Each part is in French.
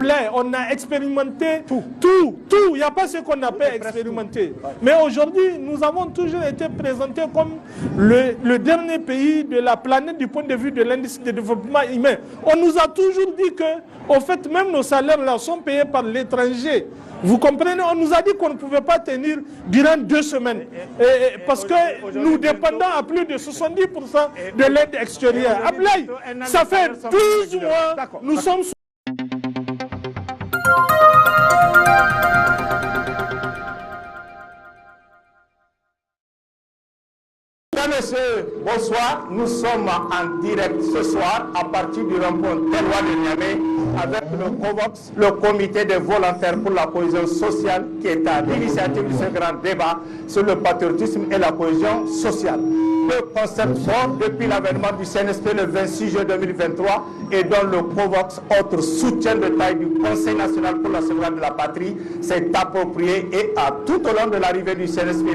On a expérimenté tout. Il n'y a pas ce qu'on n'a pas expérimenté. Mais aujourd'hui, nous avons toujours été présentés comme le dernier pays de la planète du point de vue de l'indice de développement humain. On nous a toujours dit que, au fait, même nos salaires là sont payés par l'étranger. Vous comprenez? On nous a dit qu'on ne pouvait pas tenir durant 2 semaines. Parce que nous dépendons à plus de 70% de l'aide extérieure. Ablaye, ça fait 12 mois, nous sommes... Mesdames, Messieurs, bonsoir. Nous sommes en direct ce soir à partir du rond-point Telwa de Niamey avec le COVOX, le comité des volontaires pour la cohésion sociale, qui est à l'initiative de ce grand débat sur le patriotisme et la cohésion sociale. Le concept fort depuis l'avènement du CNSP le 26 juillet 2023 et dont le COVOX, autre soutien de taille du Conseil national pour la sauvegarde de la patrie, s'est approprié et a tout au long de l'arrivée du CNSP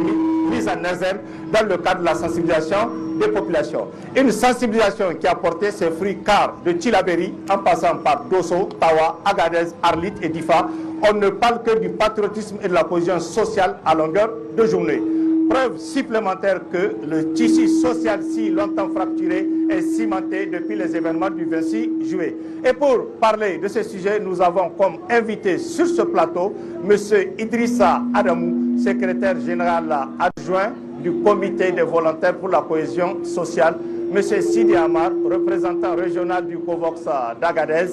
mise en œuvre dans le cadre de la sensibilisation des populations. Une sensibilisation qui a porté ses fruits car de Tillabéri en passant par Dosso, Tawa, Agadez, Arlit et Difa, on ne parle que du patriotisme et de la cohésion sociale à longueur de journée. Preuve supplémentaire que le tissu social si longtemps fracturé est cimenté depuis les événements du 26 juillet. Et pour parler de ce sujet, nous avons comme invité sur ce plateau M. Idrissa Adamou, secrétaire général adjoint du comité des volontaires pour la cohésion sociale, M. Sidi Amar, représentant régional du COVOX d'Agadez,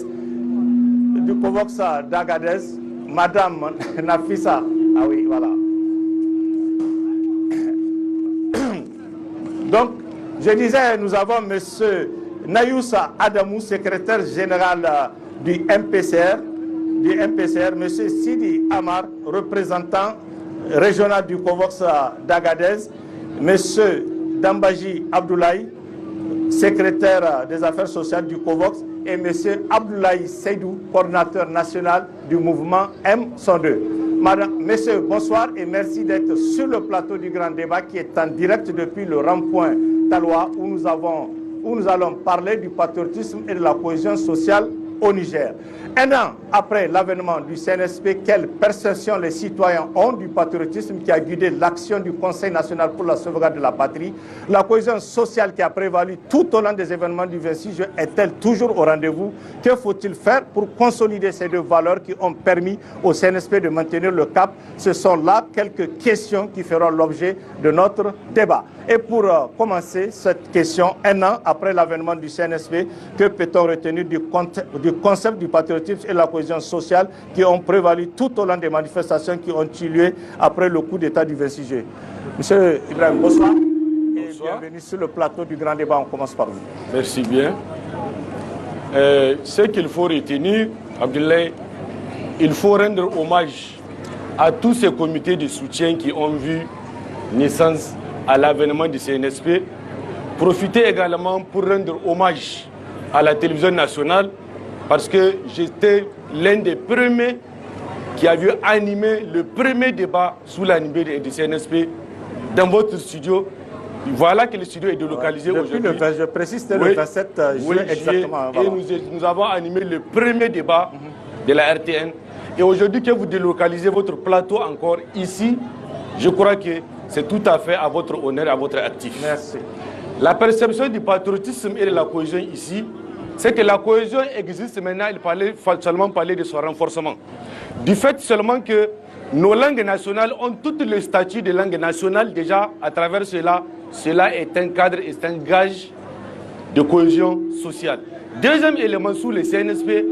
Madame Nafissa, ah oui, voilà. Donc, je disais, nous avons M. Nayoussa Adamou, secrétaire général du MPCR, M. Sidi Amar, représentant régional du COVOX d'Agadez, M. Dambaji Abdoulaye, secrétaire des affaires sociales du COVOX, et M. Abdoulaye Seydou, coordinateur national du mouvement M102. Madame, messieurs, bonsoir et merci d'être sur le plateau du grand débat qui est en direct depuis le rond-point Talois où nous allons parler du patriotisme et de la cohésion sociale au Niger. Un an après l'avènement du CNSP, quelle perception les citoyens ont du patriotisme qui a guidé l'action du Conseil national pour la sauvegarde de la patrie? La cohésion sociale qui a prévalu tout au long des événements du 26 juin est-elle toujours au rendez-vous? Que faut-il faire pour consolider ces deux valeurs qui ont permis au CNSP de maintenir le cap? Ce sont là quelques questions qui feront l'objet de notre débat. Et pour commencer cette question, un an après l'avènement du CNSP, que peut-on retenir du concept du patriotisme et la cohésion sociale qui ont prévalu tout au long des manifestations qui ont eu lieu après le coup d'État du 26 juillet? Monsieur Ibrahim, bonsoir. Bonsoir. Et bienvenue sur le plateau du grand débat. On commence par vous. Merci bien. Ce qu'il faut retenir, Abdoulaye, il faut rendre hommage à tous ces comités de soutien qui ont vu naissance à l'avènement du CNSP. Profiter également pour rendre hommage à la télévision nationale parce que j'étais l'un des premiers qui a vu animer le premier débat sous l'animé du CNSP dans votre studio. Voilà que le studio est délocalisé aujourd'hui. Je précise, c'était le 27 juillet exactement. Voilà. Et nous avons animé le premier débat de la RTN. Et aujourd'hui que vous délocalisez votre plateau encore ici, je crois que c'est tout à fait à votre honneur et à votre actif. Merci. La perception du patriotisme et de la cohésion ici, c'est que la cohésion existe maintenant, il fallait seulement parler de son renforcement. Du fait seulement que nos langues nationales ont tout le statut de langue nationale déjà, à travers cela est un cadre et c'est un gage de cohésion sociale. Deuxième élément sous le CNSP,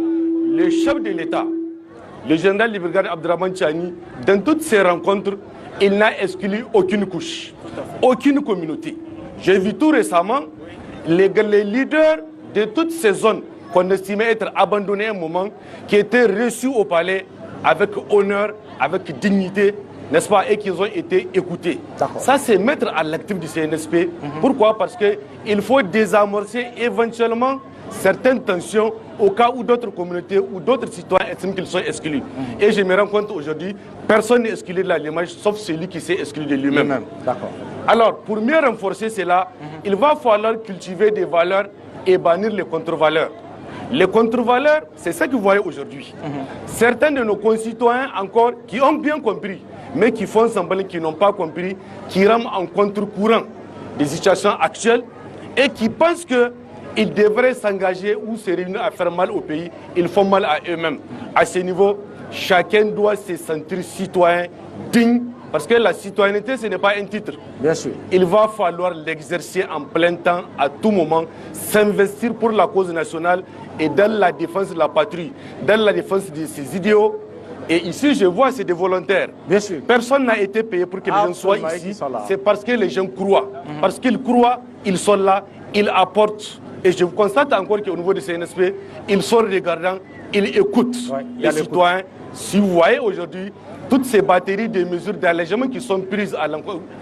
le chef de l'État, le général de brigade Abdraman Tchani, dans toutes ces rencontres, il n'a exclu aucune couche, aucune communauté. J'ai vu tout récemment les leaders de toutes ces zones qu'on estimait être abandonnées à un moment, qui étaient reçus au palais avec honneur, avec dignité, n'est-ce pas, et qu'ils ont été écoutés. Ça, c'est mettre à l'actif du CNSP. Pourquoi? Parce qu'il faut désamorcer éventuellement certaines tensions au cas où d'autres communautés ou d'autres citoyens estiment qu'ils sont exclus. Et je me rends compte aujourd'hui, personne n'est exclu de la démarche sauf celui qui s'est exclu de lui-même. Alors, pour mieux renforcer cela, il va falloir cultiver des valeurs et bannir les contre-valeurs. Les contre-valeurs, c'est ce que vous voyez aujourd'hui. Certains de nos concitoyens encore qui ont bien compris, mais qui font semblant qu'ils n'ont pas compris, qui rament en contre-courant des situations actuelles et qui pensent qu'ils devraient s'engager ou se réunir à faire mal au pays. Ils font mal à eux-mêmes. À ce niveau, chacun doit se sentir citoyen digne, parce que la citoyenneté, ce n'est pas un titre. Bien sûr. Il va falloir l'exercer en plein temps, à tout moment, s'investir pour la cause nationale et dans la défense de la patrie, dans la défense de ses idéaux. Et ici, je vois, c'est des volontaires. Bien sûr. Personne n'a été payé pour que les gens soient ici. C'est parce que les gens croient. Parce qu'ils croient, ils sont là, ils apportent. Et je constate encore qu'au niveau du CNSP, ils sont regardants, ils écoutent les citoyens. Si vous voyez aujourd'hui, toutes ces batteries de mesures d'allègement qui sont prises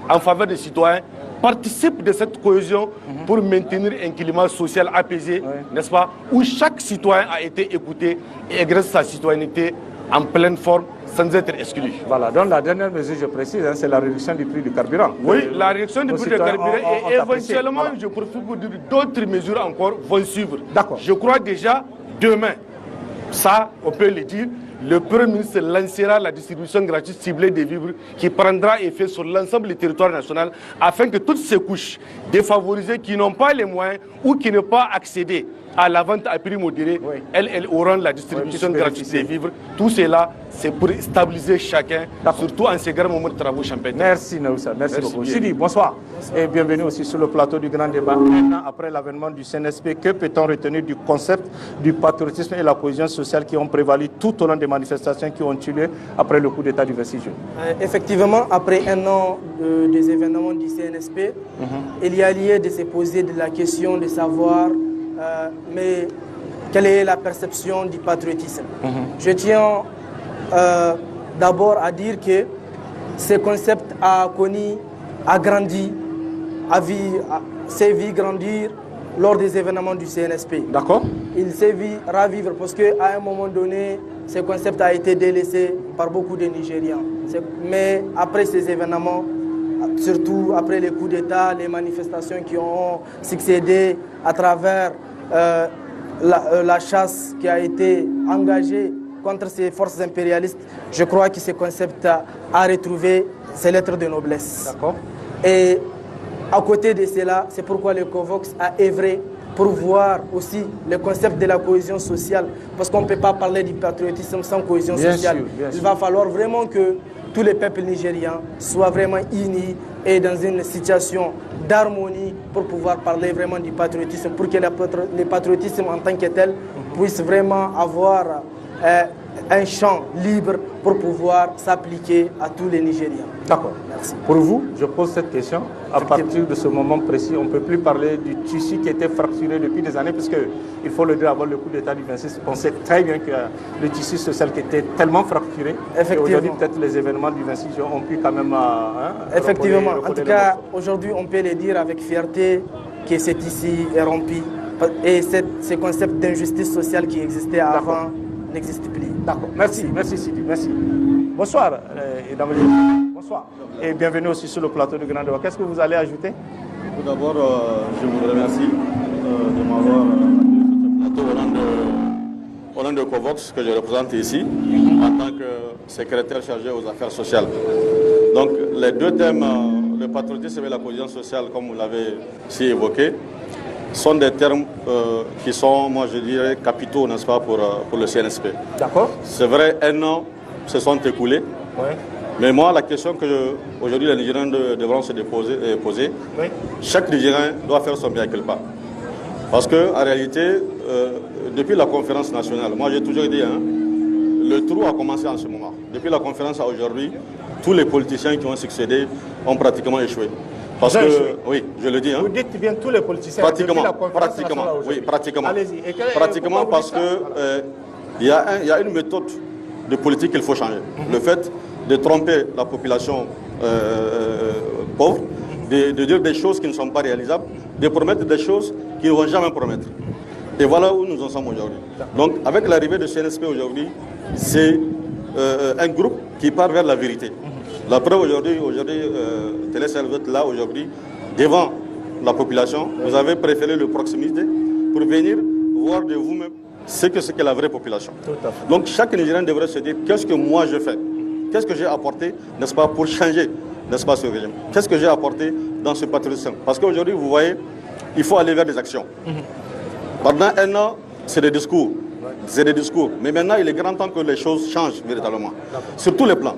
en faveur des citoyens participent de cette cohésion pour maintenir un climat social apaisé, n'est-ce pas, où chaque citoyen a été écouté et exerce sa citoyenneté en pleine forme, sans être exclu. Voilà, donc la dernière mesure, je précise, c'est la réduction du prix du carburant. Oui, la réduction du prix du carburant et éventuellement, je profite pour dire d'autres mesures encore vont suivre. D'accord. Je crois déjà demain, ça, on peut le dire, le Premier ministre lancera la distribution gratuite ciblée des vivres qui prendra effet sur l'ensemble du territoire national afin que toutes ces couches défavorisées qui n'ont pas les moyens ou qui n'ont pas accédé à la vente à prix modéré, elles auront la distribution gratuite des vivres. Tout cela, c'est pour stabiliser chacun, surtout en ces grands moments de travaux champêtres. Merci Naoussa, merci beaucoup. Sidi, bonsoir. Et bienvenue aussi sur le plateau du Grand Débat. Maintenant, après l'avènement du CNSP, que peut-on retenir du concept du patriotisme et la cohésion sociale qui ont prévalu tout au long des manifestations qui ont eu lieu après le coup d'État du 26 juin? Effectivement, après un an des événements du CNSP, il y a lieu de se poser de la question de savoir mais quelle est la perception du patriotisme. Je tiens d'abord à dire que ce concept a connu, a grandi, s'est vu grandir lors des événements du CNSP. D'accord. Il s'est vu ravivre parce qu'à un moment donné, ce concept a été délaissé par beaucoup de Nigérians. Mais après ces événements, surtout après les coups d'État, les manifestations qui ont succédé à travers la chasse qui a été engagée contre ces forces impérialistes, je crois que ce concept a retrouvé ses lettres de noblesse. D'accord. Et à côté de cela, c'est pourquoi le COVOX a œuvré pour voir aussi le concept de la cohésion sociale, parce qu'on ne peut pas parler du patriotisme sans cohésion sociale. Il va falloir vraiment que tous les peuples nigériens soient vraiment unis et dans une situation d'harmonie pour pouvoir parler vraiment du patriotisme, pour que le patriotisme en tant que tel puisse vraiment avoir un champ libre pour pouvoir s'appliquer à tous les Nigériens. D'accord. Merci. Pour vous, je pose cette question. À partir de ce moment précis, on ne peut plus parler du tissu qui était fracturé depuis des années, puisque, il faut le dire, avant le coup d'État du 26, on sait très bien que le tissu social qui était tellement fracturé, et aujourd'hui, peut-être les événements du 26 juin ont pu quand même... Effectivement. En tout cas, aujourd'hui, on peut le dire avec fierté que ce tissu est rompu. Et ce concept d'injustice sociale qui existait avant n'existe plus. D'accord. Merci, merci Sidi, merci. Bonsoir, bonsoir. Et bienvenue aussi sur le plateau du Grand Débat. Qu'est-ce que vous allez ajouter? Tout d'abord, je vous remercie de m'avoir accueilli sur ce plateau au nom de COVOX que je représente ici en tant que secrétaire chargé aux affaires sociales. Donc les deux thèmes, le patriotisme et la cohésion sociale, comme vous l'avez si évoqué, sont des termes qui sont, moi je dirais, capitaux, n'est-ce pas, pour le CNSP. D'accord. C'est vrai, un an se sont écoulés. Oui. Mais moi, la question que aujourd'hui les Nigériens devront se poser, chaque Nigérien doit faire son bien quelque part. Parce qu'en réalité, depuis la conférence nationale, moi j'ai toujours dit, le trou a commencé en ce moment. Depuis la conférence à aujourd'hui, tous les politiciens qui ont succédé ont pratiquement échoué. Parce que, oui, je le dis. Vous dites bien tous les politiciens. Pratiquement, oui, pratiquement. Allez-y. Pratiquement parce que il y a une méthode de politique qu'il faut changer. Le fait de tromper la population pauvre, de dire des choses qui ne sont pas réalisables, de promettre des choses qu'ils ne vont jamais promettre. Et voilà où nous en sommes aujourd'hui. Donc, avec l'arrivée de CNSP aujourd'hui, c'est un groupe qui part vers la vérité. La preuve aujourd'hui, Télé Servette là aujourd'hui, devant la population, vous avez préféré le proximité pour venir voir de vous-même ce qu'est la vraie population. Donc chaque Nigérien devrait se dire qu'est-ce que moi je fais, qu'est-ce que j'ai apporté, n'est-ce pas, pour changer, n'est-ce pas, ce régime. Qu'est-ce que j'ai apporté dans ce patriotisme. Parce qu'aujourd'hui, vous voyez, il faut aller vers des actions. Pendant un an, c'est des discours. C'est des discours. Mais maintenant, il est grand temps que les choses changent véritablement. Sur tous les plans.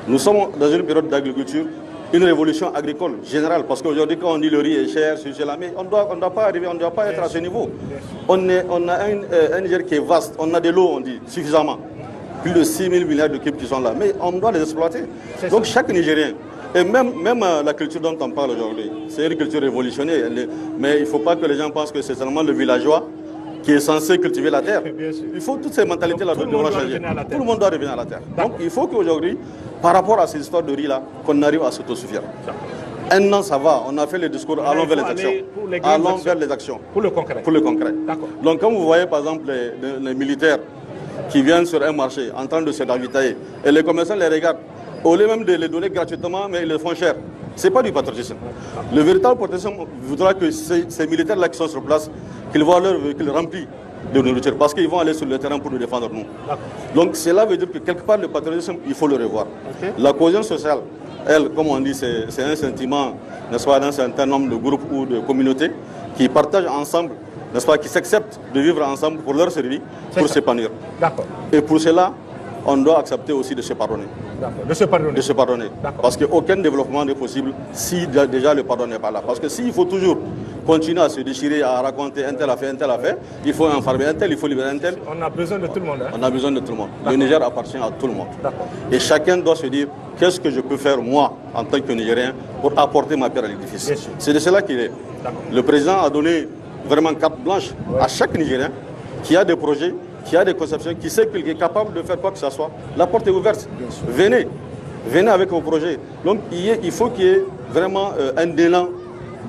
Nous sommes dans une période d'agriculture, une révolution agricole générale. Parce qu'aujourd'hui, quand on dit le riz est cher, c'est là, mais on ne doit pas arriver, on ne doit pas être à ce niveau. On a un Niger qui est vaste. On a de l'eau, on dit, suffisamment. Plus de 6 000 milliards de cubes qui sont là. Mais on doit les exploiter. Donc chaque Nigérien, et même la culture dont on parle aujourd'hui, c'est une culture révolutionnaire. Mais il ne faut pas que les gens pensent que c'est seulement le villageois qui est censé cultiver la terre. Il faut toutes ces mentalités-là devront changer. Tout le monde doit revenir à la terre. Donc il faut qu'aujourd'hui, par rapport à ces histoires de riz-là, qu'on arrive à s'autosuffire. Un an, ça va. On a fait les discours, allons vers les actions. Allons vers les actions. Pour le concret. Pour le concret. Donc quand vous voyez par exemple les militaires qui viennent sur un marché en train de se ravitailler, et les commerçants les regardent, au lieu même de les donner gratuitement, mais ils le font cher. Ce n'est pas du patriotisme. Le véritable patriotisme voudra que ces militaires-là qui sont sur place, qu'ils voient leur véhicule rempli de nourriture, parce qu'ils vont aller sur le terrain pour nous défendre nous. Donc cela veut dire que quelque part le patriotisme, il faut le revoir. La cohésion sociale, elle, comme on dit, c'est un sentiment, n'est-ce pas, d'un certain nombre de groupes ou de communautés qui partagent ensemble, n'est-ce pas, qui s'acceptent de vivre ensemble pour leur service, pour s'épanouir. Et pour cela, on doit accepter aussi de se pardonner. De se pardonner. De se pardonner. Parce qu'aucun développement n'est possible si déjà le pardon n'est pas là. Parce que s'il faut toujours continuer à se déchirer, à raconter un tel a fait, il faut enfermer un tel, il faut libérer un tel. On a besoin de tout le monde. On a besoin de tout le monde. Le Niger appartient à tout le monde. Et chacun doit se dire qu'est-ce que je peux faire moi en tant que Nigérien pour apporter ma pierre à l'édifice. C'est de cela qu'il est. Le président a donné vraiment carte blanche à chaque Nigérien qui a des projets, qui a des conceptions, qui sait qu'il est capable de faire quoi que ce soit. La porte est ouverte. Venez avec vos projets. Donc il faut qu'il y ait vraiment un élan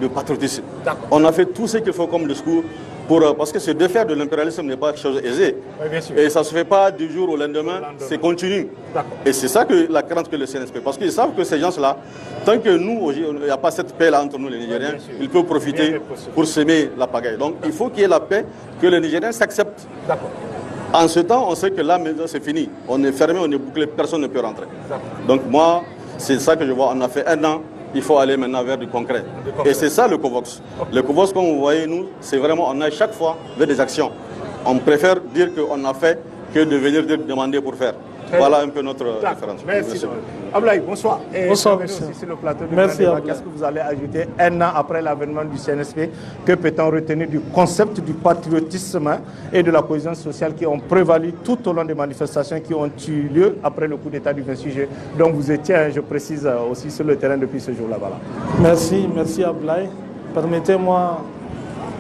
de patriotisme. On a fait tout ce qu'il faut comme discours, parce que se défaire de l'impérialisme n'est pas quelque chose d'aisé. Et ça ne se fait pas du jour au lendemain, c'est continu. Et c'est ça que la crainte que le CNSP, parce qu'ils savent que ces gens-là, tant que nous, il n'y a pas cette paix-là entre nous les Nigériens, ils peuvent profiter pour semer la pagaille. Donc il faut qu'il y ait la paix, que les Nigériens s'acceptent. En ce temps, on sait que là, maintenant, c'est fini. On est fermé, on est bouclé, personne ne peut rentrer. Donc moi, c'est ça que je vois. On a fait un an, il faut aller maintenant vers du concret. Et c'est ça le COVOX. Le COVOX, comme vous voyez, nous, c'est vraiment, on a chaque fois vers des actions. On préfère dire qu'on a fait que de venir demander pour faire. Voilà un peu notre différence. Merci. Ablaye, bonsoir. Bonsoir, monsieur. Sur le plateau de Merci. Qu'est-ce que vous allez ajouter un an après l'avènement du CNSP? Que peut-on retenir du concept du patriotisme et de la cohésion sociale qui ont prévalu tout au long des manifestations qui ont eu lieu après le coup d'État du 26 juillet, dont vous étiez, je précise, aussi sur le terrain depuis ce jour-là. Voilà. Merci Ablaye. Permettez-moi,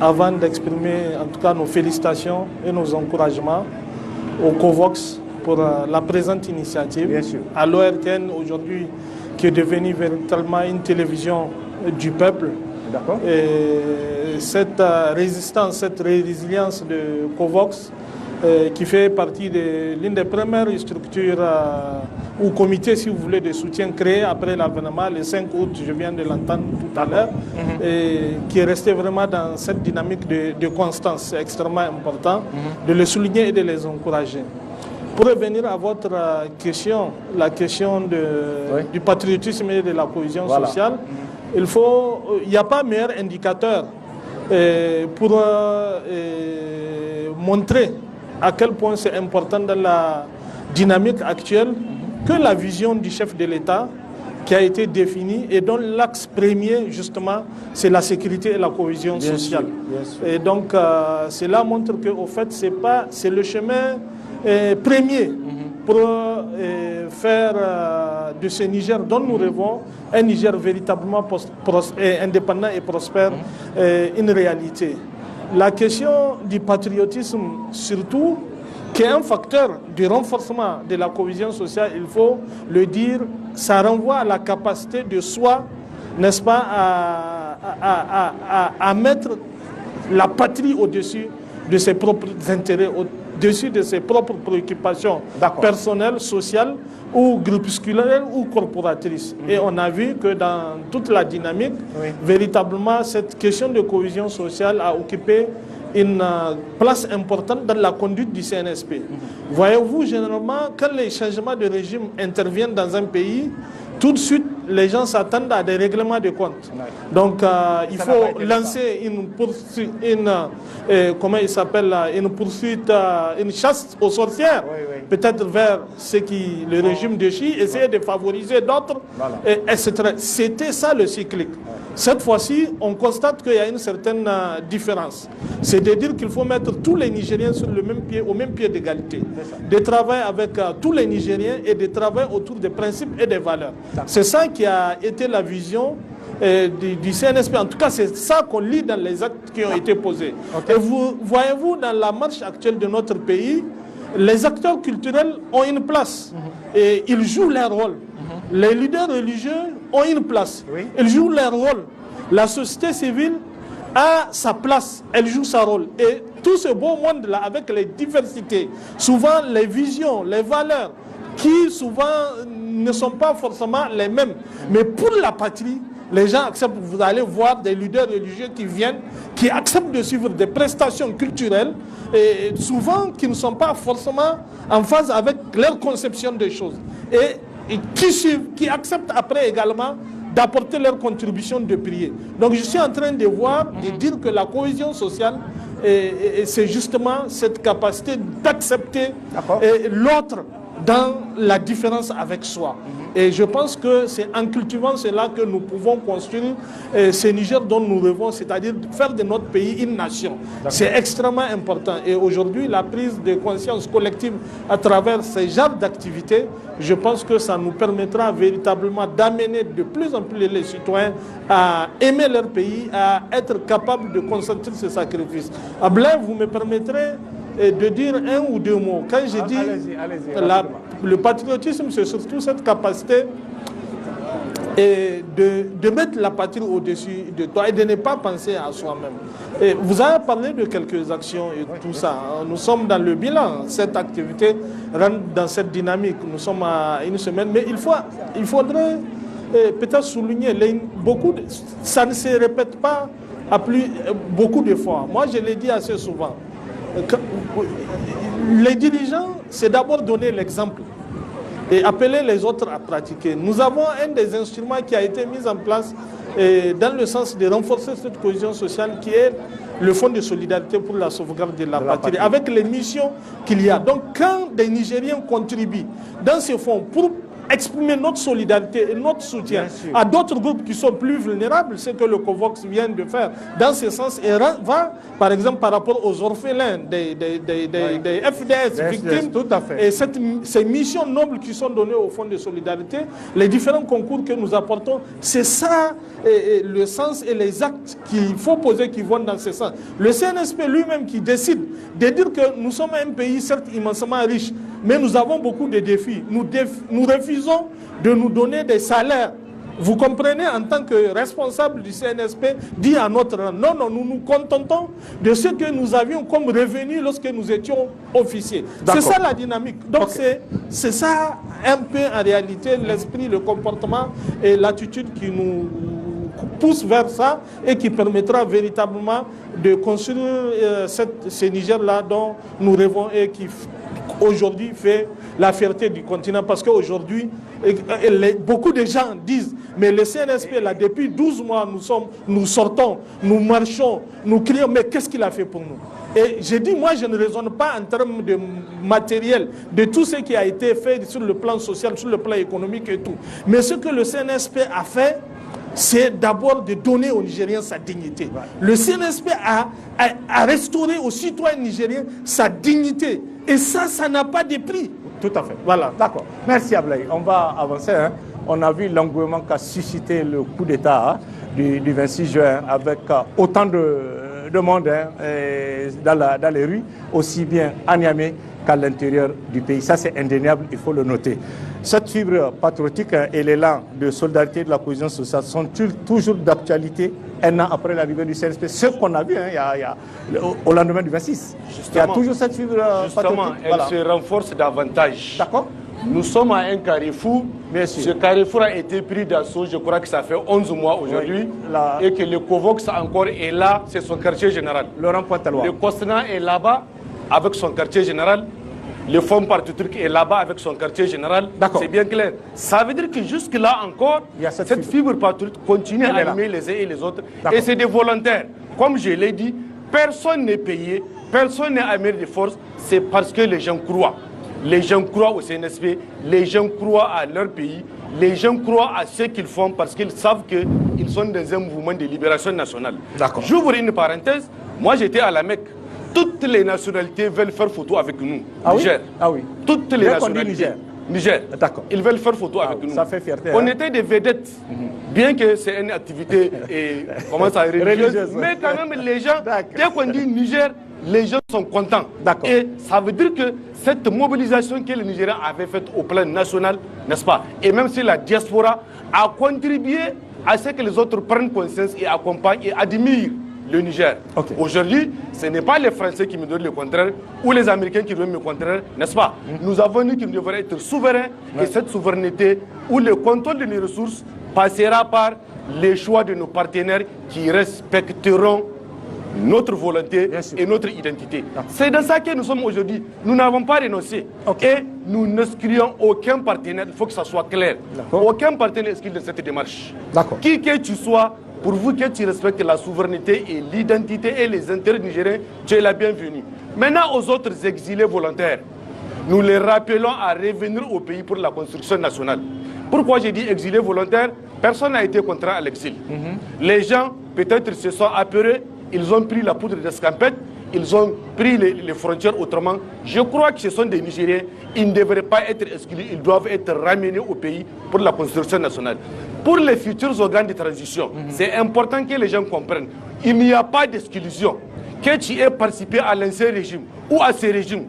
avant d'exprimer en tout cas nos félicitations et nos encouragements au COVOX pour la présente initiative. Bien sûr. À l'ORTN aujourd'hui, qui est devenue véritablement une télévision du peuple. Et cette résistance, cette résilience de COVOX, qui fait partie de l'une des premières structures ou comités, si vous voulez, de soutien créés après l'avènement, le 5 août, je viens de l'entendre tout à l'heure, et qui est resté vraiment dans cette dynamique de constance. C'est extrêmement important de le souligner et de les encourager. Pour revenir à votre question, la question du patriotisme et de la cohésion sociale, il n'y a pas meilleur indicateur pour montrer à quel point c'est important dans la dynamique actuelle que la vision du chef de l'État qui a été définie et dont l'axe premier, justement, c'est la sécurité et la cohésion sociale. Bien sûr. Et donc, cela montre qu'au fait, c'est le chemin premier pour faire de ce Niger dont nous rêvons un Niger véritablement indépendant et prospère une réalité. La question du patriotisme, surtout, qui est un facteur de renforcement de la cohésion sociale, il faut le dire, ça renvoie à la capacité de soi, n'est-ce pas, à mettre la patrie au-dessus de ses propres intérêts, au-dessus de ses propres préoccupations personnelles, sociales ou groupusculaires ou corporatrices. Et on a vu que dans toute la dynamique, véritablement, cette question de cohésion sociale a occupé une place importante dans la conduite du CNSP. Voyez-vous, généralement, quand les changements de régime interviennent dans un pays, tout de suite, les gens s'attendent à des règlements de compte. Donc, il faut lancer une poursuite, comment il s'appelle, une poursuite, une chasse aux sorcières, peut-être vers ce qui le régime de Chi, essayer de favoriser d'autres, etc. C'était ça le cyclique. Cette fois-ci, on constate qu'il y a une certaine différence. C'est de dire qu'il faut mettre tous les Nigériens sur le même pied, au même pied d'égalité. De travailler avec tous les Nigériens et de travailler autour des principes et des valeurs. C'est ça qui a été la vision du CNSP. En tout cas, c'est ça qu'on lit dans les actes qui ont été posés. Et vous voyez-vous, dans la marche actuelle de notre pays, les acteurs culturels ont une place et ils jouent leur rôle. Les leaders religieux ont une place. Ils jouent leur rôle. La société civile a sa place. Elle joue son rôle. Et tout ce beau monde-là, avec les diversités, souvent les visions, les valeurs, qui souvent ne sont pas forcément les mêmes. Mais pour la patrie, les gens acceptent. Vous allez voir des leaders religieux qui viennent, qui acceptent de suivre des prestations culturelles, et souvent qui ne sont pas forcément en phase avec leur conception des choses. Et qui suivent, qui acceptent après également d'apporter leur contribution de prier. Donc je suis en train de voir, de dire que la cohésion sociale, c'est justement cette capacité d'accepter l'autre dans la différence avec soi. Et je pense que c'est en cultivant cela que nous pouvons construire ce Niger dont nous rêvons, c'est-à-dire faire de notre pays une nation. C'est extrêmement important. Et aujourd'hui, la prise de conscience collective à travers ces genres d'activités, je pense que ça nous permettra véritablement d'amener de plus en plus les citoyens à aimer leur pays, à être capables de consentir ce sacrifice. Ablain, vous me permettrez de dire un ou deux mots. Quand je dis le patriotisme, c'est surtout cette capacité de mettre la patrie au-dessus de toi et de ne pas penser à soi-même. Vous avez parlé de quelques actions et tout ça. Nous sommes dans le bilan. Cette activité rentre dans cette dynamique. Nous sommes à une semaine. Mais il faudrait peut-être souligner, ça ne se répète pas beaucoup de fois. Moi, je l'ai dit assez souvent. Les dirigeants, c'est d'abord donner l'exemple et appeler les autres à pratiquer. Nous avons un des instruments qui a été mis en place dans le sens de renforcer cette cohésion sociale qui est le Fonds de solidarité pour la sauvegarde de la patrie, avec les missions qu'il y a. Donc quand des Nigériens contribuent dans ce fonds pour exprimer notre solidarité et notre soutien à d'autres groupes qui sont plus vulnérables, c'est que le COVOX vient de faire dans ce sens, et va, par exemple, par rapport aux orphelins des FDS victimes, tout à fait. Et ces missions nobles qui sont données au Fonds de solidarité, les différents concours que nous apportons, c'est ça le sens et les actes qu'il faut poser qui vont dans ce sens. Le CNSP lui-même qui décide de dire que nous sommes un pays certes immensément riche, mais nous avons beaucoup de défis. Nous refusons de nous donner des salaires. Vous comprenez, en tant que responsable du CNSP, dit à notre rang, non, nous nous contentons de ce que nous avions comme revenu lorsque nous étions officiers. C'est ça la dynamique. Donc c'est ça un peu en réalité l'esprit, le comportement et l'attitude qui nous pousse vers ça et qui permettra véritablement de construire ce Niger-là dont nous rêvons et qui aujourd'hui fait la fierté du continent, parce qu'aujourd'hui, beaucoup de gens disent, mais le CNSP, là, depuis 12 mois, nous sortons, nous marchons, nous crions, mais qu'est-ce qu'il a fait pour nous? Et j'ai dit, moi, je ne raisonne pas en termes de matériel, de tout ce qui a été fait sur le plan social, sur le plan économique et tout. Mais ce que le CNSP a fait, c'est d'abord de donner aux Nigériens sa dignité. Le CNSP a restauré aux citoyens nigériens sa dignité. Et ça n'a pas de prix. Tout à fait. Voilà, d'accord. Merci Ablaye. On va avancer. On a vu l'engouement qu'a suscité le coup d'État du 26 juin avec autant de monde dans les rues, aussi bien à Niamey qu'à l'intérieur du pays. Ça, c'est indéniable, il faut le noter. Cette fibre patriotique et l'élan de solidarité de la cohésion sociale sont-ils toujours d'actualité un an après l'arrivée du CNSP? Ce qu'on a vu au lendemain du 26. Il y a toujours cette fibre patriotique. Elle se renforce davantage. D'accord. Nous sommes à un carrefour. Ce carrefour a été pris d'assaut, je crois que ça fait 11 mois aujourd'hui. Et que le COVOX encore est là, c'est son quartier général. Laurent Pointalois. Le COSNA est là-bas avec son quartier général. Le Fonds Parti Turc est là-bas avec son quartier général. C'est bien clair. Ça veut dire que jusque-là encore, cette fibre patriotique continue à animer les uns et les autres. Et c'est des volontaires. Comme je l'ai dit, personne n'est payé, personne n'est amené de force. C'est parce que les gens croient. Les gens croient au CNSP, les gens croient à leur pays, les gens croient à ce qu'ils font parce qu'ils savent qu'ils sont dans un mouvement de libération nationale. J'ouvre une parenthèse. Moi, j'étais à la Mecque. Toutes les nationalités veulent faire photo avec nous. Niger. Toutes les nationalités. Niger. Ils veulent faire photo avec nous. Ça fait fierté. On était des vedettes. Bien que c'est une activité religieuse. Mais quand même, les gens, dès qu'on dit Niger, les gens sont contents. Et ça veut dire que cette mobilisation que les Nigériens avaient faite au plan national, n'est-ce pas? Et même si la diaspora a contribué à ce que les autres prennent conscience et accompagnent et admirent le Niger. Aujourd'hui, ce n'est pas les Français qui me donnent le contraire ou les Américains qui donnent le contraire, n'est-ce pas? Nous avons dit que nous devons être souverains et cette souveraineté ou le contrôle de nos ressources passera par les choix de nos partenaires qui respecteront notre volonté et notre identité. C'est dans ça que nous sommes aujourd'hui. Nous n'avons pas renoncé. Et nous n'inscrivons aucun partenaire, il faut que ça soit clair. Aucun partenaire inscrit dans cette démarche. Qui que tu sois, pourvu que tu respectes la souveraineté et l'identité et les intérêts nigériens, tu es la bienvenue. Maintenant, aux autres exilés volontaires, nous les rappelons à revenir au pays pour la construction nationale. Pourquoi j'ai dit exilés volontaires? Personne n'a été contraint à l'exil. Les gens, peut-être, se sont apeurés, ils ont pris la poudre d'escampette, ils ont pris les frontières autrement. Je crois que ce sont des Nigériens, ils ne devraient pas être exclus, ils doivent être ramenés au pays pour la construction nationale. Pour les futurs organes de transition, c'est important que les gens comprennent. Il n'y a pas d'exclusion. Que tu aies participé à l'ancien régime ou à ce régime,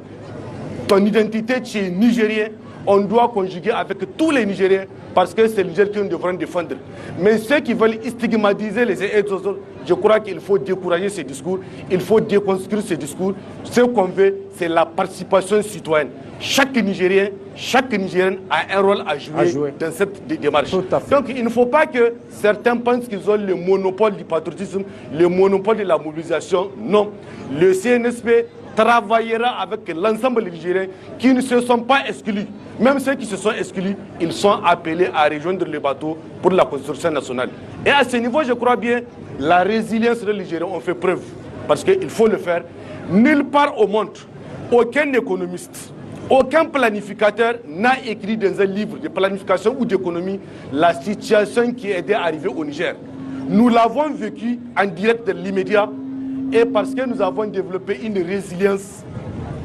ton identité, tu es Nigérien, on doit conjuguer avec tous les Nigériens parce que c'est le Niger que nous devrons défendre. Mais ceux qui veulent stigmatiser les uns et les autres, je crois qu'il faut décourager ces discours, il faut déconstruire ces discours. Ce qu'on veut, c'est la participation citoyenne. Chaque Nigérien, chaque Nigérienne a un rôle à jouer dans cette démarche. Donc il ne faut pas que certains pensent qu'ils ont le monopole du patriotisme, le monopole de la mobilisation. Non, le CNSP travaillera avec l'ensemble des Nigériens qui ne se sont pas exclus. Même ceux qui se sont exclus, ils sont appelés à rejoindre le bateau pour la construction nationale. Et à ce niveau, je crois bien, la résilience des Nigériens ont fait preuve. Parce qu'il faut le faire. Nulle part au monde, aucun économiste, aucun planificateur n'a écrit dans un livre de planification ou d'économie la situation qui est arrivée au Niger. Nous l'avons vécu en direct de l'immédiat. Et parce que nous avons développé une résilience,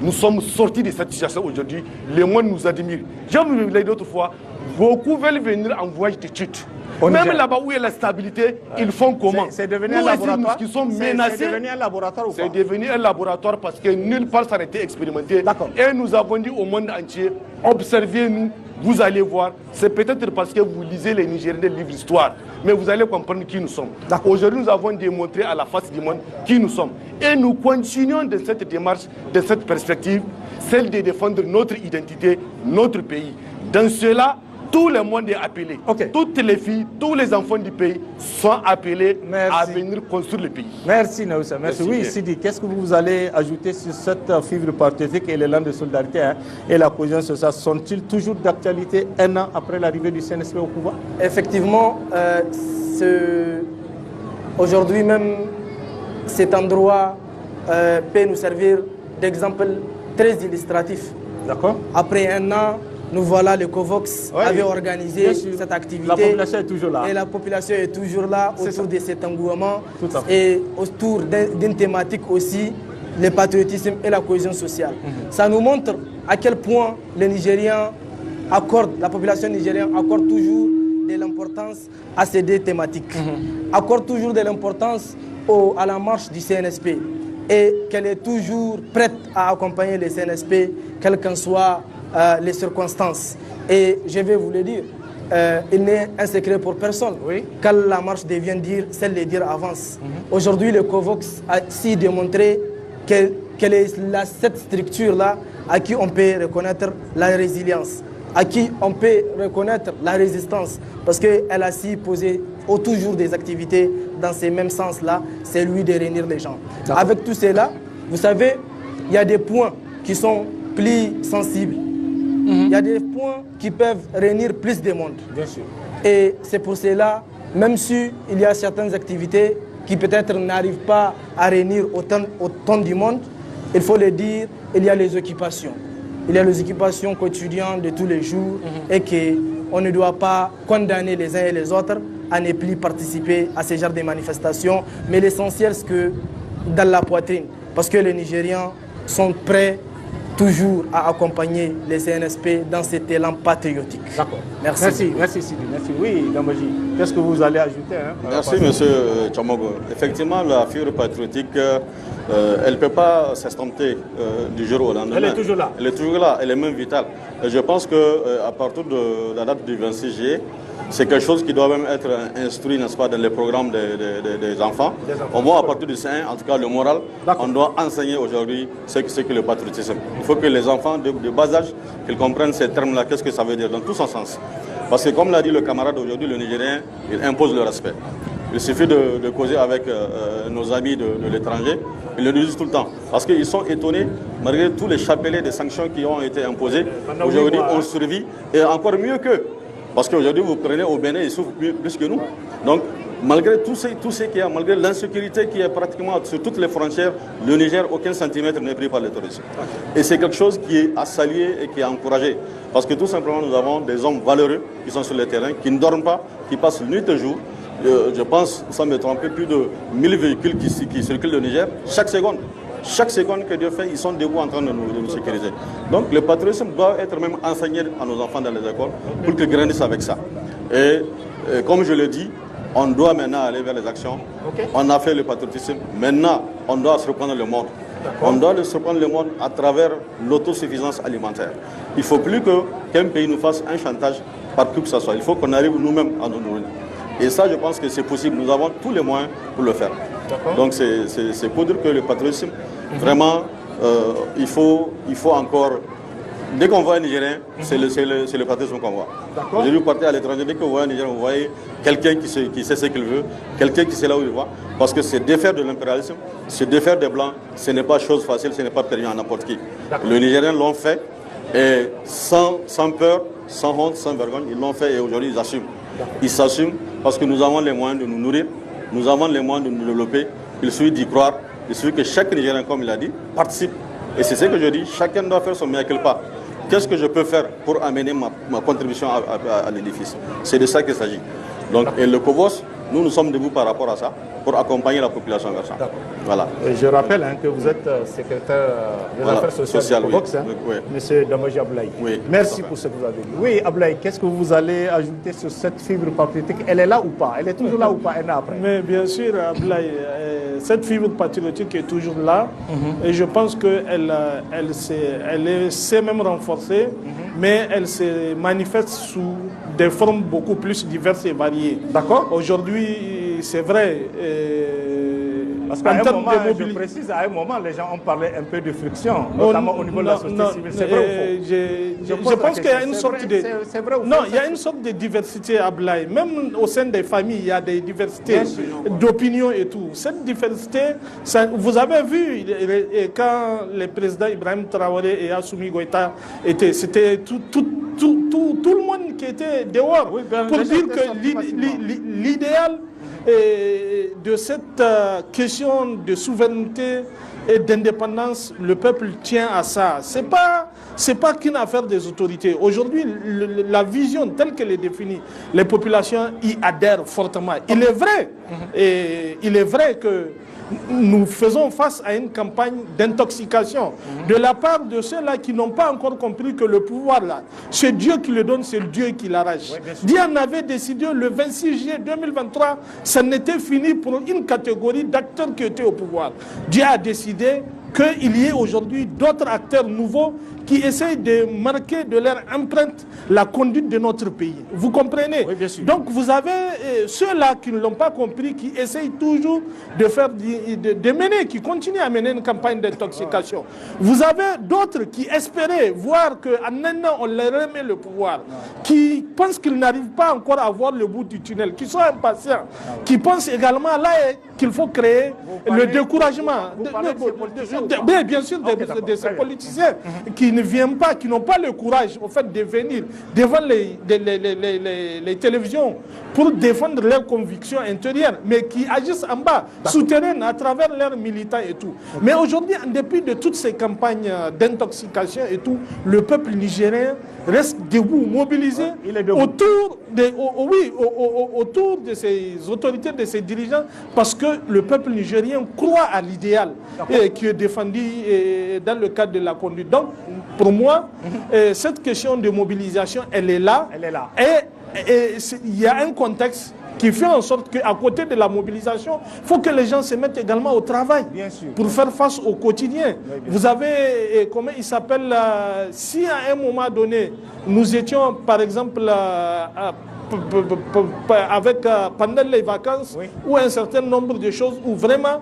nous sommes sortis de cette situation aujourd'hui. Le monde nous admire. J'ai vous l'ai dit d'autres fois, beaucoup veulent venir en voyage d'études. Même là-bas où il y a la stabilité, ils font comment? C'est devenu un laboratoire. Qui sont menacés. C'est devenu un laboratoire ou pas? C'est devenu un laboratoire parce que nulle part ça n'a été expérimenté. Et nous avons dit au monde entier, observez-nous, vous allez voir. C'est peut-être parce que vous lisez les Nigériens des livres d'histoire, mais vous allez comprendre qui nous sommes. Aujourd'hui, nous avons démontré à la face du monde qui nous sommes. Et nous continuons dans cette démarche, dans cette perspective, celle de défendre notre identité, notre pays. Dans cela, tout le monde est appelé. Toutes les filles, tous les enfants du pays sont appelés à venir construire le pays. Merci Naoussa. Merci. Oui, Sidi, qu'est-ce que vous allez ajouter sur cette fibre patriotique et l'élan de solidarité et la cohésion sociale? Sont-ils toujours d'actualité un an après l'arrivée du CNSP au pouvoir? Effectivement, aujourd'hui même, cet endroit peut nous servir d'exemple très illustratif. Après un an, nous voilà, le COVOX avait organisé cette activité. La population est toujours là. Et la population est toujours là autour de cet engouement et autour d'une thématique aussi, le patriotisme et la cohésion sociale. Ça nous montre à quel point les Nigériens accordent, la population nigérienne accorde toujours de l'importance à ces deux thématiques. Accorde toujours de l'importance à la marche du CNSP et qu'elle est toujours prête à accompagner le CNSP, quelles qu'en soient les circonstances. Et je vais vous le dire, il n'est un secret pour personne. Quand la marche devient dire, celle de dire avance. Aujourd'hui, le COVOX a si démontré qu'elle est cette structure-là à qui on peut reconnaître la résilience. à qui on peut reconnaître la résistance, parce qu'elle a si posé toujours des activités dans ces mêmes sens-là, c'est lui de réunir les gens. Avec tout cela, vous savez, il y a des points qui sont plus sensibles. Il y a des points qui peuvent réunir plus de monde. Bien sûr. Et c'est pour cela, même s'il y a certaines activités qui peut-être n'arrivent pas à réunir autant du monde, il faut le dire, il y a les occupations. Il y a les occupations quotidiennes de tous les jours et qu'on ne doit pas condamner les uns et les autres à ne plus participer à ce genre de manifestations. Mais l'essentiel, c'est que dans la poitrine, parce que les Nigérians sont prêts toujours à accompagner les CNSP dans cet élan patriotique. D'accord. Merci. Merci Sidi. Merci. Oui, Dambaji, qu'est-ce que vous allez ajouter Merci Monsieur Tchamogo. Effectivement, la fibre patriotique, elle ne peut pas s'estomper du jour au lendemain. Elle est toujours là. Elle est toujours là, elle est même vitale. Et je pense qu'à partir de la date du 26 juillet, c'est quelque chose qui doit même être instruit, n'est-ce pas, dans les programmes des enfants. Au moins, à partir du C1, en tout cas le moral, on doit enseigner aujourd'hui ce que le patriotisme. Il faut que les enfants de bas âge, qu'ils comprennent ces termes-là, qu'est-ce que ça veut dire dans tout son sens. Parce que comme l'a dit le camarade aujourd'hui, le Nigérien, il impose le respect. Il suffit de causer avec nos amis de l'étranger, ils le disent tout le temps. Parce qu'ils sont étonnés, malgré tous les chapelets de sanctions qui ont été imposés, aujourd'hui on survit, et encore mieux qu'eux. Parce qu'aujourd'hui, vous prenez au Bénin, ils souffrent plus que nous. Donc, malgré tout ce qu'il y a, malgré l'insécurité qui est pratiquement sur toutes les frontières, le Niger, aucun centimètre n'est pris par les terroristes. Et c'est quelque chose qui est à saluer et qui est encouragé. Parce que tout simplement, nous avons des hommes valeureux qui sont sur le terrain, qui ne dorment pas, qui passent nuit et jour. Je pense, sans me tromper, plus de 1000 véhicules qui circulent au Niger chaque seconde. Chaque seconde que Dieu fait, ils sont debout en train de nous sécuriser. Donc le patriotisme doit être même enseigné à nos enfants dans les écoles pour qu'ils grandissent avec ça. Et comme je le dis, on doit maintenant aller vers les actions. On a fait le patriotisme. Maintenant, on doit surprendre le monde. On doit surprendre le monde à travers l'autosuffisance alimentaire. Il ne faut plus qu'un pays nous fasse un chantage par qui que ce soit. Il faut qu'on arrive nous-mêmes à nous nourrir. Et ça, je pense que c'est possible. Nous avons tous les moyens pour le faire. Donc c'est pour dire que le patriotisme, vraiment, il faut encore... Dès qu'on voit un Nigérien, c'est le patriotisme qu'on voit. Aujourd'hui, vous partez à l'étranger, dès que vous voyez un Nigérien, vous voyez quelqu'un qui sait ce qu'il veut, quelqu'un qui sait là où il va. Parce que c'est défaire de l'impérialisme, c'est défaire des Blancs, ce n'est pas chose facile, ce n'est pas permis à n'importe qui. Les Nigériens l'ont fait, et sans peur, sans honte, sans vergogne, ils l'ont fait et aujourd'hui ils assument. Ils s'assument parce que nous avons les moyens de nous nourrir, nous avons les moyens de nous développer, il suffit d'y croire, il suffit que chaque Nigérien, comme il a dit, participe. Et c'est ce que je dis, chacun doit faire son mea culpa. Qu'est-ce que je peux faire pour amener ma contribution à l'édifice? C'est de ça qu'il s'agit. Donc, et le COVOS, nous sommes debout par rapport à ça, pour accompagner la population vers ça. Voilà. Et je rappelle que vous êtes secrétaire des affaires sociales du COVOS, M. Dambaji Abdoulaye. Oui, merci pour ce que vous avez dit. Oui, Abdoulaye, qu'est-ce que vous allez ajouter sur cette fibre patriotique? Elle est là ou pas? Elle est toujours là ou pas un an après? Mais bien sûr, Abdoulaye, cette fibre patriotique est toujours là. Et je pense qu'elle s'est même renforcée, mais elle se manifeste sous des formes beaucoup plus diverses et variées. D'accord. Aujourd'hui, c'est vrai. Parce qu'à un moment, je précise, à un moment, les gens ont parlé un peu de friction, notamment au niveau de la société civile. C'est vrai ou faux? Je pense qu'il y a une sorte de... C'est vrai ou faux? Non, il y a une sorte de diversité à Abdoulaye. Même au sein des familles, il y a des diversités d'opinions et tout. Cette diversité, vous avez vu, quand le président Ibrahim Traoré et Assimi Goïta étaient, c'était tout le monde qui était dehors pour dire que l'idéal de cette question de souveraineté et d'indépendance, le peuple tient à ça. C'est pas qu'une affaire des autorités. Aujourd'hui, la vision telle qu'elle est définie, les populations y adhèrent fortement. Il est vrai, et il est vrai que nous faisons face à une campagne d'intoxication de la part de ceux-là qui n'ont pas encore compris que le pouvoir, là, c'est Dieu qui le donne, c'est Dieu qui l'arrache. Dieu en avait décidé le 26 juillet 2023, ça n'était fini pour une catégorie d'acteurs qui étaient au pouvoir. Dieu a décidé qu'il y ait aujourd'hui d'autres acteurs nouveaux qui essayent de marquer de leur empreinte la conduite de notre pays. Vous comprenez? Oui, bien sûr. Donc vous avez ceux-là qui ne l'ont pas compris, esprits qui essayent toujours de faire, de mener, qui continuent à mener une campagne d'intoxication. Vous avez d'autres qui espéraient voir qu'en un an, on leur remet le pouvoir, qui pensent qu'ils n'arrivent pas encore à voir le bout du tunnel, qui sont impatients, qui pensent également là qu'il faut créer le découragement. Bien sûr, de ces politiciens qui ne viennent pas, qui n'ont pas le courage en fait, de venir devant les télévisions pour défendre leurs convictions intérieures, mais qui agissent en bas, souterrains, à travers leurs militants et tout. Mais aujourd'hui, en dépit de toutes ces campagnes d'intoxication et tout, le peuple nigérien reste debout, mobilisé autour de ces autorités, de ces dirigeants, parce que le peuple nigérien croit à l'idéal qui est défendu dans le cadre de la conduite. Donc, pour moi, cette question de mobilisation, elle est là. Et il y a un contexte qui fait en sorte qu'à côté de la mobilisation, il faut que les gens se mettent également au travail pour faire face au quotidien. Vous avez, comment il s'appelle, si à un moment donné, nous étions par exemple pendant les vacances ou un certain nombre de choses où vraiment,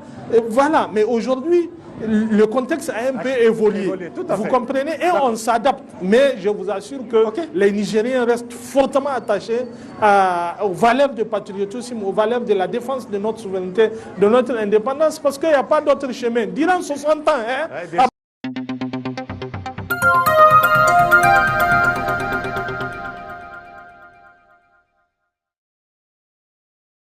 voilà, mais aujourd'hui, le contexte a un peu évolué. Vous comprenez? Et on s'adapte. Mais je vous assure que les Nigériens restent fortement attachés aux valeurs de patriotisme, aux valeurs de la défense de notre souveraineté, de notre indépendance, parce qu'il n'y a pas d'autre chemin. Durant 60 ans,